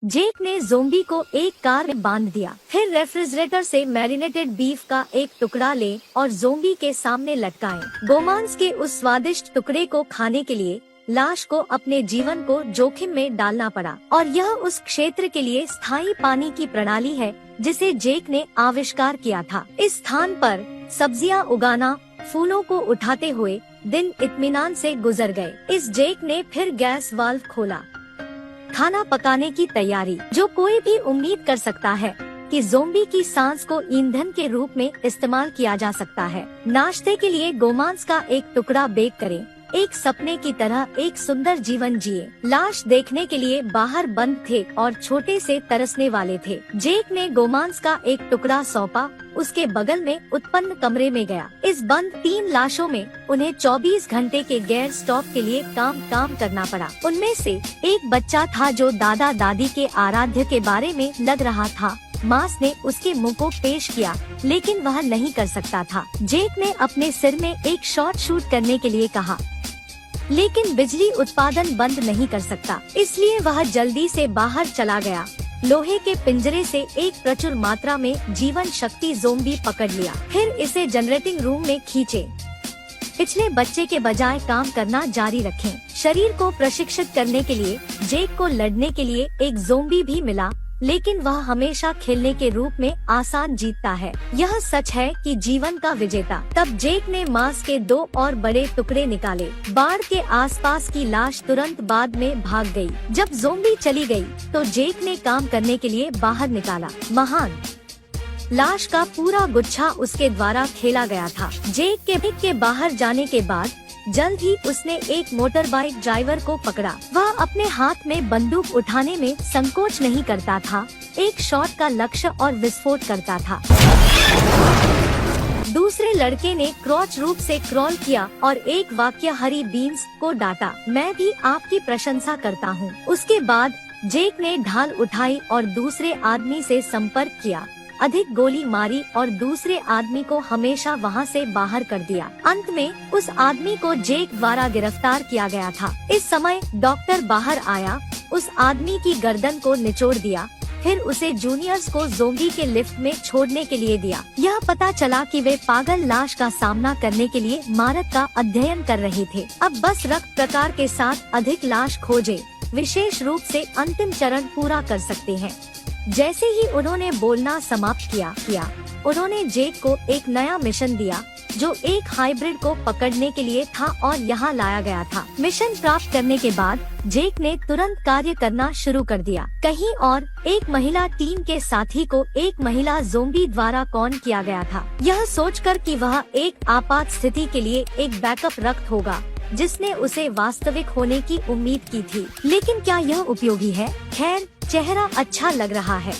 जेक ने ज़ोंबी को एक कार में बांध दिया, फिर रेफ्रिजरेटर से मैरिनेटेड बीफ का एक टुकड़ा ले और ज़ोंबी के सामने लटकाएं। गोमांस के उस स्वादिष्ट टुकड़े को खाने के लिए लाश को अपने जीवन को जोखिम में डालना पड़ा, और यह उस क्षेत्र के लिए स्थायी पानी की प्रणाली है जिसे जेक ने आविष्कार किया था। इस स्थान पर सब्जियां उगाना, फूलों को उठाते हुए दिन इत्मीनान से गुजर गए। इस जेक ने फिर गैस वाल्व खोला। खाना पकाने की तैयारी। जो कोई भी उम्मीद कर सकता है कि ज़ोंबी की सांस को ईंधन के रूप में इस्तेमाल किया जा सकता है। नाश्ते के लिए गोमांस का एक टुकड़ा बेक करें। एक सपने की तरह एक सुंदर जीवन जिए। लाश देखने के लिए बाहर बंद थे और छोटे से तरसने वाले थे। जेक ने गोमांस का एक टुकड़ा सौंपा, उसके बगल में उत्पन्न कमरे में गया। इस बंद 3 लाशों में उन्हें 24 घंटे के गैर स्टॉप के लिए काम करना पड़ा। उनमें से एक बच्चा था जो दादा दादी के आराध्य के बारे में लग रहा था। मास ने उसके मुंह को पेश किया, लेकिन वह नहीं कर सकता था। जेक ने अपने सिर में एक शॉट शूट करने के लिए कहा, लेकिन बिजली उत्पादन बंद नहीं कर सकता, इसलिए वह जल्दी से बाहर चला गया। लोहे के पिंजरे से एक प्रचुर मात्रा में जीवन शक्ति ज़ोंबी पकड़ लिया, फिर इसे जनरेटिंग रूम में खींचे। पिछले बच्चे के बजाय काम करना जारी रखें। शरीर को प्रशिक्षित करने के लिए जेक को लड़ने के लिए एक ज़ोंबी भी मिला, लेकिन वह हमेशा खेलने के रूप में आसान जीतता है। यह सच है कि जीवन का विजेता। तब जेक ने मांस के 2 और बड़े टुकड़े निकाले। बाड़ के आसपास की लाश तुरंत बाद में भाग गई। जब ज़ोंबी चली गई, तो जेक ने काम करने के लिए बाहर निकाला। महान लाश का पूरा गुच्छा उसके द्वारा खेला गया था। जेक के बाहर जाने के बाद जल्द ही उसने एक मोटर बाइक ड्राइवर को पकड़ा। वह अपने हाथ में बंदूक उठाने में संकोच नहीं करता था, एक शॉट का लक्ष्य और विस्फोट करता था। दूसरे लड़के ने क्रॉच रूप से क्रॉल किया और एक वाक्य हरी बीन्स को डांटा, मैं भी आपकी प्रशंसा करता हूँ। उसके बाद जेक ने ढाल उठाई और दूसरे आदमी से संपर्क किया, अधिक गोली मारी और दूसरे आदमी को हमेशा वहां से बाहर कर दिया। अंत में उस आदमी को जेक द्वारा गिरफ्तार किया गया था। इस समय डॉक्टर बाहर आया, उस आदमी की गर्दन को निचोड़ दिया, फिर उसे जूनियर्स को ज़ोंबी के लिफ्ट में छोड़ने के लिए दिया। यह पता चला कि वे पागल लाश का सामना करने के लिए मारक का अध्ययन कर रहे थे। अब बस रक्त प्रकार के साथ अधिक लाश खोजे, विशेष रूप से अंतिम चरण पूरा कर सकते हैं। जैसे ही उन्होंने बोलना समाप्त किया, उन्होंने जेक को एक नया मिशन दिया जो एक हाइब्रिड को पकड़ने के लिए था और यहाँ लाया गया था। मिशन प्राप्त करने के बाद जेक ने तुरंत कार्य करना शुरू कर दिया। कहीं और एक महिला टीम के साथी को एक महिला ज़ोंबी द्वारा कॉन किया गया था, यह सोचकर कि वह एक आपात स्थिति के लिए एक बैकअप रक्त होगा जिसने उसे वास्तविक होने की उम्मीद की थी। लेकिन क्या यह उपयोगी है? खैर, चेहरा अच्छा लग रहा है।